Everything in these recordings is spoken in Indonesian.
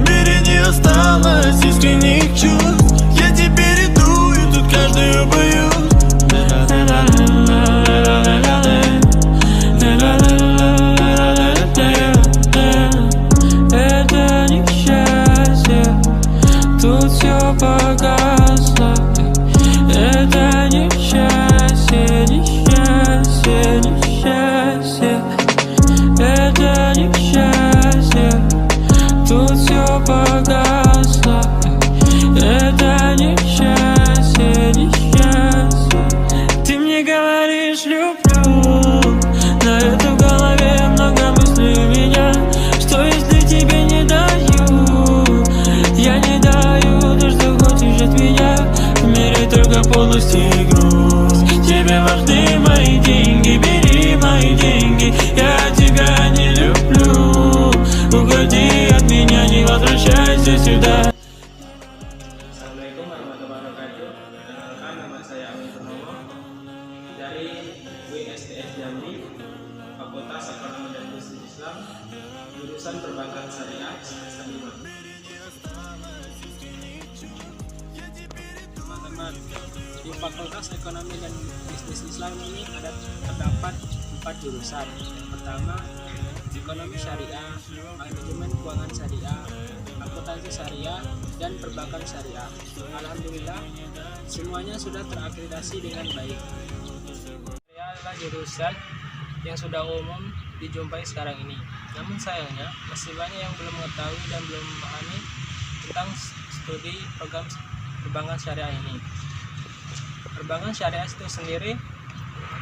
мире не осталось искренних чувств. Я теперь иду и тут каждую боюсь. Это несчастье, тут все погасло. Это несчастье, несчастье, несчастье. Это несчастье, тут все погасло. Это несчастье, несчастье. Ты мне говоришь люблю, на это в голове много мыслей у меня. Что если тебе не даю? Я не даю то, что хочешь от меня. В мире только полости и грусть. Тебе важны мои деньги, бери мои деньги. Я тебя не люблю. Уходи от меня, не возвращайся сюда. Assalamualaikum warahmatullahi wabarakatuh. Perkenalkan, nama saya Amin Purnomo dari UISTS Jambi, Fakultas Ekonomi dan Bisnis Islam, jurusan Perbankan Syariah semester 5. Teman-teman, di Fakultas Ekonomi dan Bisnis Islam ini terdapat 4 jurusan. Yang pertama, Ekonomi Syariah, Manajemen Keuangan Syariah, Akuntansi Syariah, dan Perbankan Syariah. Alhamdulillah, semuanya sudah terakreditasi dengan baik. Syariah adalah jurusan yang sudah umum dijumpai sekarang ini. Namun sayangnya, masih banyak yang belum mengetahui dan belum memahami tentang studi program Perbankan Syariah ini. Perbankan Syariah itu sendiri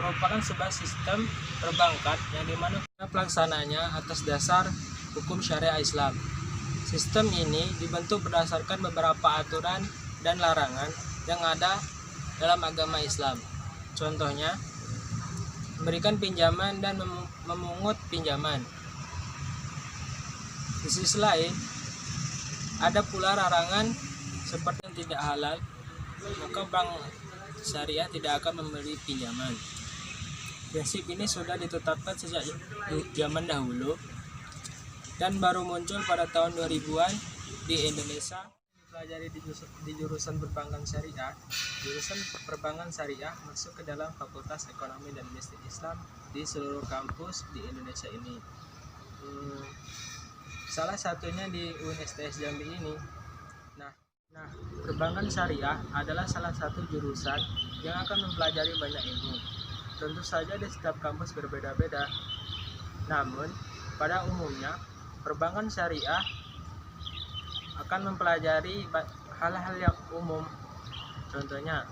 merupakan sebuah sistem perbankan yang dimana pelaksananya atas dasar hukum syariah Islam. Sistem ini dibentuk berdasarkan beberapa aturan dan larangan yang ada dalam agama Islam. Contohnya, memberikan pinjaman dan memungut pinjaman. Di sisi lain, ada pula larangan seperti yang tidak halal, maka bank syariah tidak akan memberi pinjaman. Prinsip ini sudah ditetapkan sejak zaman dahulu dan baru muncul pada tahun 2000-an di Indonesia. Dipelajari di jurusan Perbankan Syariah, jurusan Perbankan Syariah masuk ke dalam Fakultas Ekonomi dan Bisnis Islam di seluruh kampus di Indonesia ini. Salah satunya di UISTS Jambi ini. Nah, Perbankan Syariah adalah salah satu jurusan yang akan mempelajari banyak ilmu. Tentu saja di setiap kampus berbeda-beda. Namun, pada umumnya, Perbankan Syariah akan mempelajari hal-hal yang umum. Contohnya,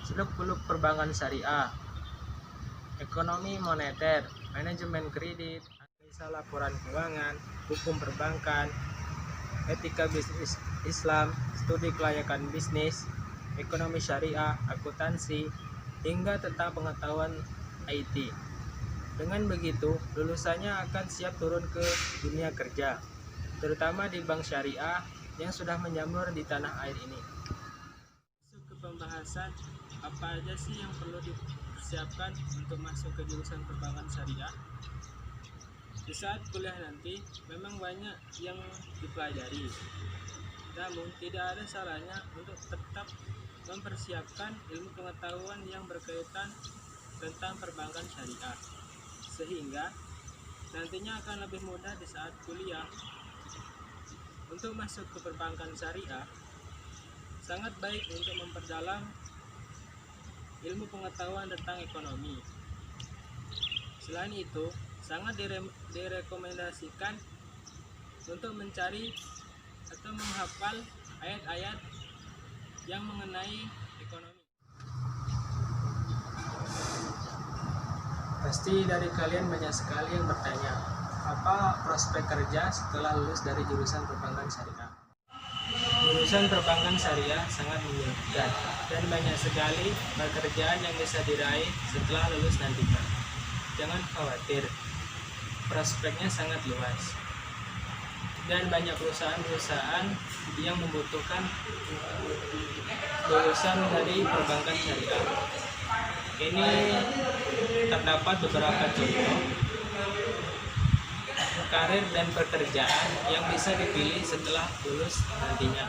seluk-beluk perbankan syariah, ekonomi moneter, manajemen kredit, analisa laporan keuangan, hukum perbankan, etika bisnis Islam, studi kelayakan bisnis, ekonomi syariah, akuntansi, hingga tentang pengetahuan IT. Dengan begitu, lulusannya akan siap turun ke dunia kerja, terutama di bank syariah yang sudah menjamur di tanah air ini. Masuk ke pembahasan, apa aja sih yang perlu dipersiapkan untuk masuk ke jurusan perbankan syariah? Di saat kuliah nanti, memang banyak yang dipelajari. Namun, tidak ada salahnya untuk tetap mempersiapkan ilmu pengetahuan yang berkaitan tentang perbankan syariah, sehingga nantinya akan lebih mudah di saat kuliah. Untuk masuk ke perbankan syariah, sangat baik untuk memperdalam ilmu pengetahuan tentang ekonomi. Selain itu, sangat direkomendasikan untuk mencari atau menghafal ayat-ayat yang mengenai ekonomi. Pasti dari kalian banyak sekali yang bertanya, apa prospek kerja setelah lulus dari jurusan perbankan syariah? Di Urusan perbankan syariah sangat menjanjikan dan banyak sekali pekerjaan yang bisa diraih setelah lulus nantinya. Jangan khawatir, prospeknya sangat luas dan banyak perusahaan-perusahaan yang membutuhkan lulusan dari perbankan syariah. Ini terdapat beberapa contoh karir dan pekerjaan yang bisa dipilih setelah lulus nantinya.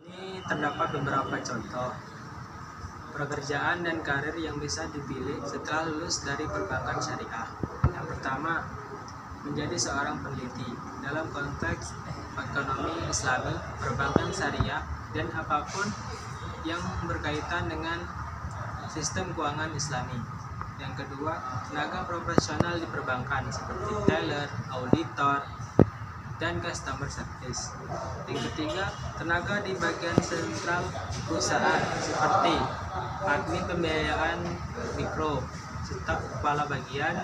Ini terdapat beberapa contoh pekerjaan dan karir yang bisa dipilih setelah lulus dari perbankan syariah. Yang pertama, menjadi seorang peneliti dalam konteks ekonomi Islami, perbankan syariah, dan apapun yang berkaitan dengan sistem keuangan Islami. Yang kedua, tenaga profesional di perbankan seperti teller, auditor, dan customer service. Yang ketiga, tenaga di bagian sentral perusahaan seperti admin pembiayaan mikro, staf kepala bagian,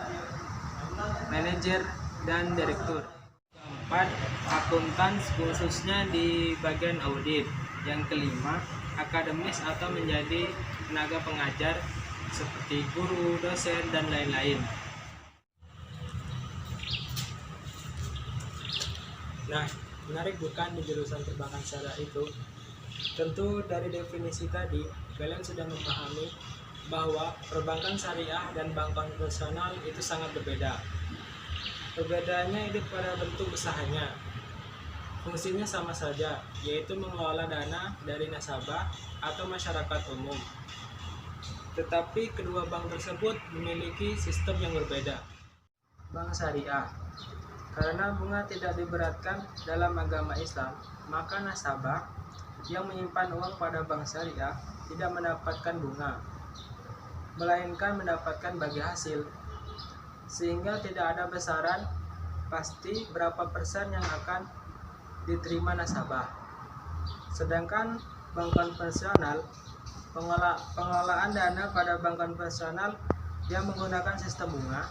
manajer, dan direktur. Keempat, akuntan khususnya di bagian audit. Yang kelima, akademis atau menjadi tenaga pengajar seperti guru, dosen, dan lain-lain. Nah, menarik bukan di jurusan perbankan syariah itu? Tentu dari definisi tadi, kalian sudah memahami bahwa perbankan syariah dan bank konvensional itu sangat berbeda. Perbedaannya itu pada bentuk usahanya. Fungsinya sama saja, yaitu mengelola dana dari nasabah atau masyarakat umum. Tetapi kedua bank tersebut memiliki sistem yang berbeda. Bank syariah, karena bunga tidak diberatkan dalam agama Islam, maka nasabah yang menyimpan uang pada bank syariah tidak mendapatkan bunga, melainkan mendapatkan bagi hasil, sehingga tidak ada besaran pasti berapa persen yang akan diterima nasabah. Sedangkan bank konvensional, pengelolaan dana pada bank konvensional yang menggunakan sistem bunga,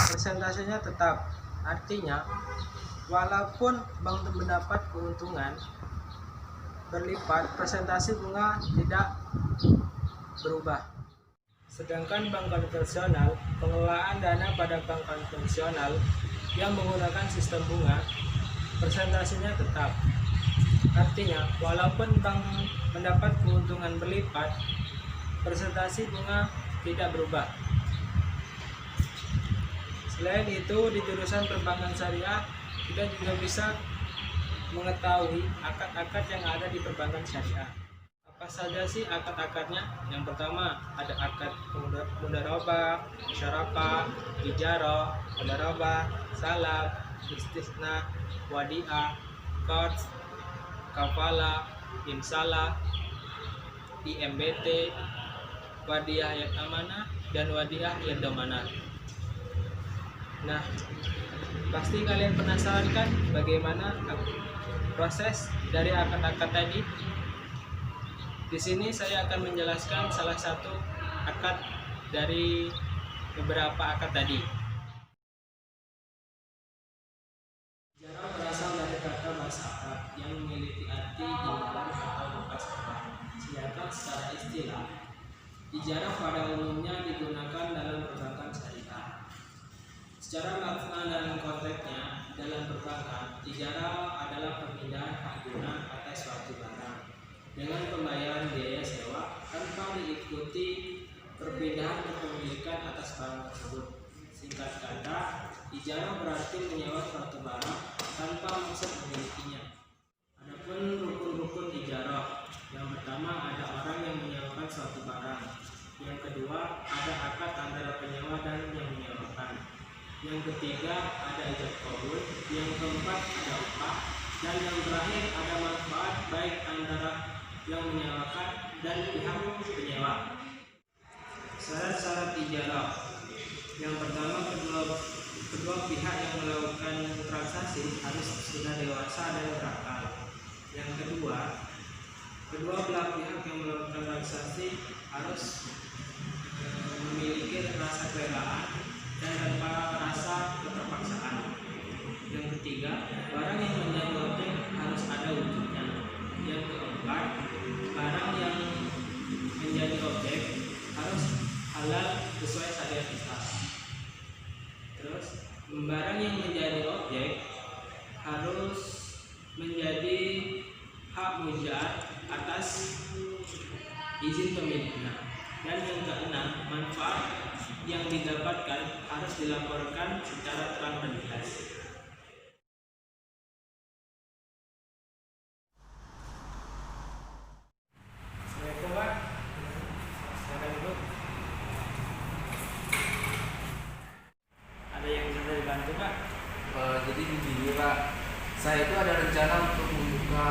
persentasenya tetap. Artinya, walaupun bank mendapat keuntungan berlipat, presentasi bunga tidak berubah. Sedangkan bank konvensional, pengelolaan dana pada bank konvensional yang menggunakan sistem bunga, presentasinya tetap. Artinya, walaupun bank mendapat keuntungan berlipat, presentasi bunga tidak berubah. Selain itu, di jurusan perbankan syariah, kita juga bisa mengetahui akad-akad yang ada di perbankan syariah. Apa saja sih akad-akadnya? Yang pertama, ada akad mudharabah, musyarakah, ijarah, mudharabah, salam, istisna, wadiah, qard, kafala, imsalah, IMBT, wadiah yad amanah, dan wadiah yad damanah. Nah, pasti kalian penasaran kan bagaimana proses dari akad-akad tadi? Di sini saya akan menjelaskan salah satu akad dari beberapa akad tadi. Ijarah berasal dari kata bahasa Arab yang memiliki arti imbalan atau bekas orang. Sedangkan secara istilah, ijarah pada umumnya digunakan dalam perbankan syariah. Secara makna dan konteksnya dalam perbankan, ijarah adalah pemindahan hak guna atas suatu barang dengan pembayaran biaya sewa tanpa diikuti perpindahan kepemilikan atas barang tersebut. Singkat kata, ijarah berarti menyewa suatu barang tanpa maksud memilikinya. Adapun rukun-rukun ijarah, yang pertama ada orang yang menyewakan suatu barang. Yang kedua, ada akad antara penyewa dan yang menyewakan. Yang ketiga, ada ijab qabul. Yang keempat, ada upah. Dan yang terakhir, ada manfaat baik antara yang menyewakan dan pihak penyewa. Syarat-syarat ijarah. Yang pertama, kedua pihak yang melakukan transaksi harus sudah dewasa dan berakal. Yang kedua belah pihak yang melakukan transaksi harus memiliki rasa kerelaan dan tanpa rasa keterpaksaan. Yang ketiga, barang yang menjadi objek harus ada wujudnya. Yang keempat, barang yang menjadi objek harus halal sesuai syariat Islam. Terus, barang yang menjadi objek harus menjadi hak mujar atas izin pemiliknya. Dan yang keenam, manfaat yang didapatkan harus dilaporkan secara terang dan jelas. Assalamualaikum Pak. Silakan duduk. Ada yang bisa dibantu Pak? Jadi begini Pak, saya itu ada rencana untuk membuka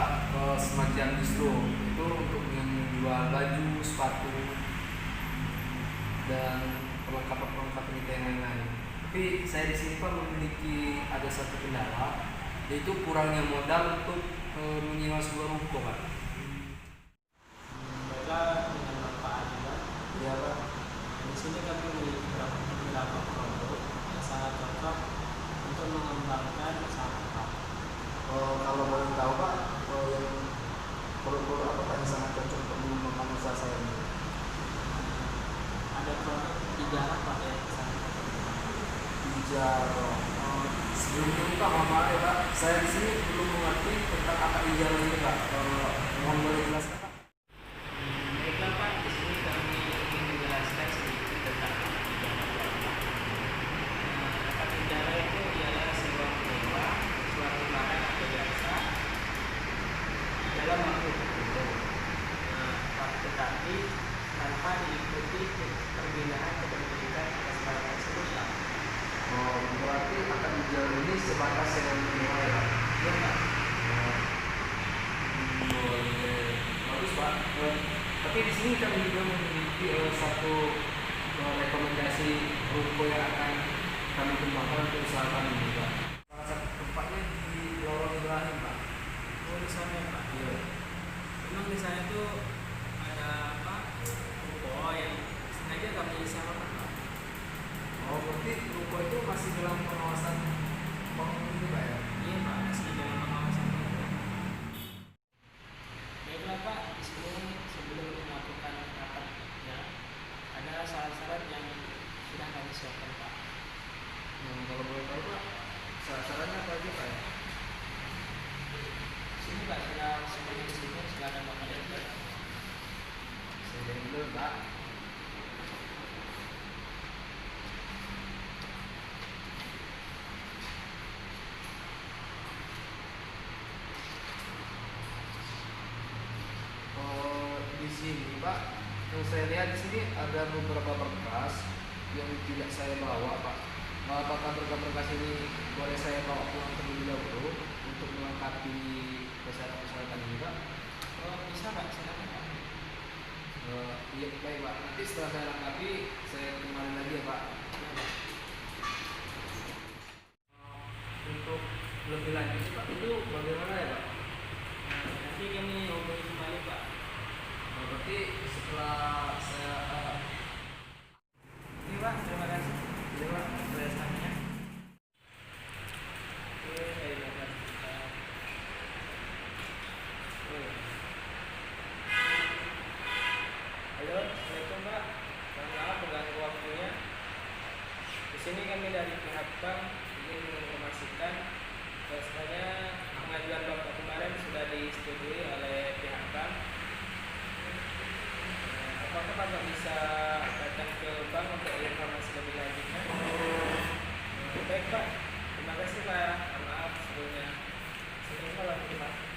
semacam distro, itu untuk menjual baju, sepatu, dan perlengkapan kita yang lain-lain. Tapi saya di sini Pak memiliki ada satu kendala, yaitu kurangnya modal untuk menyewa sebuah ruko Pak. Baiklah, dengan manfaat juga. Ya Pak. Di sini kami memiliki beberapa produk yang sangat cocok untuk mengembangkan usaha Pak. Kalau boleh tahu Pak, yang produk apa Pak yang sangat cocok untuk mengembangkan usaha saya ini? Ada produk ijarah Pak yang sangat cocok. Ijarah. Sebelumnya ini Pak, maaf ya Pak, saya di sini belum mengerti tentang apa ijarah ini Pak. Mohon boleh jelaskan Pak? Baiklah Pak, di sini kami ingin menjelaskan sedikit tentang ijarah. Akad ijarah itu ialah sebuah menyewa suatu barang atau jasa dalam waktu tertentu. Tetapi tanpa diikuti perpindahan kepemilikan atas barang tersebut Pak. Berarti akan ijarah ini sebatas sewa menyewa ya Pak? Iya Pak. Boleh. Bagus Pak. Tapi di sini kami juga memiliki satu rekomendasi ruko yang akan kami kembangkan untuk usaha kami ini Pak. Salah satu tempatnya di Lorong Ibrahim Pak. Oh di sana ya Pak. Iya. Memang di sana itu ada apa? Ruko yang sengaja kami sewakan Pak. Berarti ruko itu masih dalam pengawasan penghuni Pak ya? Iya Pak, masih dalam pengawasan Pak. Baiklah Pak, di sini sebelum melakukan akadnya ada syarat-syarat yang sudah kami siapkan Pak. Kalau boleh tahu Pak, syarat-syaratnya apa aja Pak ya? Sini Pak, sudah semuanya di sini, silakan Bapak lihat. Saya lihat dulu Pak. Di sini Pak, yang saya lihat di sini ada beberapa berkas yang tidak saya bawa Pak. Apakah berkas-berkas ini boleh saya bawa pulang terlebih dahulu untuk melengkapi persyaratan-persyaratan ini Pak? Oh bisa Pak, silakan Pak. Iya baik Pak, nanti setelah saya lengkapi saya kembali lagi ya Pak. Ya, Pak. Untuk lebih lanjut Pak, itu bagaimana ya Pak? Nanti kami hubungi kembali Pak. Berarti setelah saya Ini Pak, terima kasih. ini Pak, Pembahasannya. Oke, saya lihat. Halo, Assalamualaikum Pak. Mohon maaf mengganggu waktunya. Di sini kami dari pihak bank ingin menginformasikan bahwasanya pengajuan Bapak kemarin sudah disetujui oleh pihak bank. Apakah Bapak bisa datang ke bank untuk informasi lebih lanjutnya? Baik Pak, terima kasih Pak. Mohon maaf sebelumnya. Assalamualaikum warahmatullahi wabarakatuh.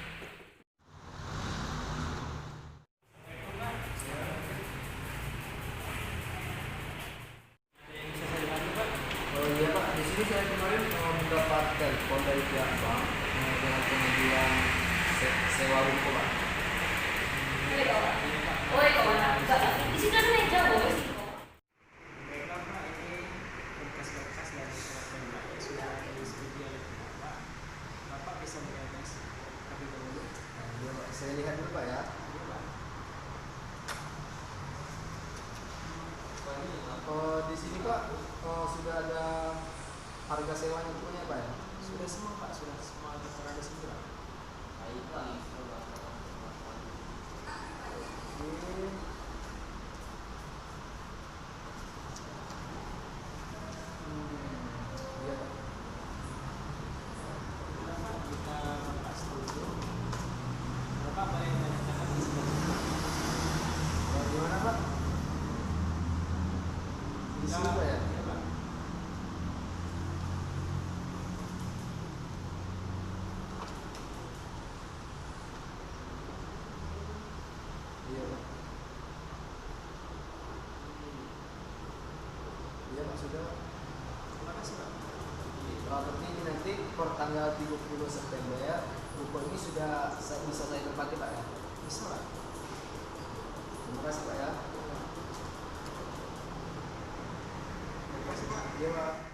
Ada yang bisa saya bantu Pak? iya Pak, di sini saya kemarin mendapat telepon dari pihak bank dengan panggilan sewa ruko Pak. Oi, kawan. Di sini ada meja, bos. Baiklah Pak, ini berkas-berkas dari surat tembak yang sudah disetujui oleh Bapak. Bapak bisa melihatnya terlebih dahulu. Iya Pak, saya lihat dulu Pak ya. Iya, Pak. Di sini Pak sudah ada harga sewanya punya Pak ya? Sudah semua Pak, sudah semua tertera di sini Pak. Iya. Kita nggak setuju. Bapak boleh menanyakan di sini. Gimana Pak? Di sini Pak ya? Iya, Pak. Iya Pak. Iya Pak, sudah Pak. Terima kasih, Pak. Berarti ini nanti per tanggal 30 September ya, buku ini sudah bisa saya tempati Pak ya? Bisa, Pak. Terima kasih Pak ya. Terima kasih, Pak. Iya Pak.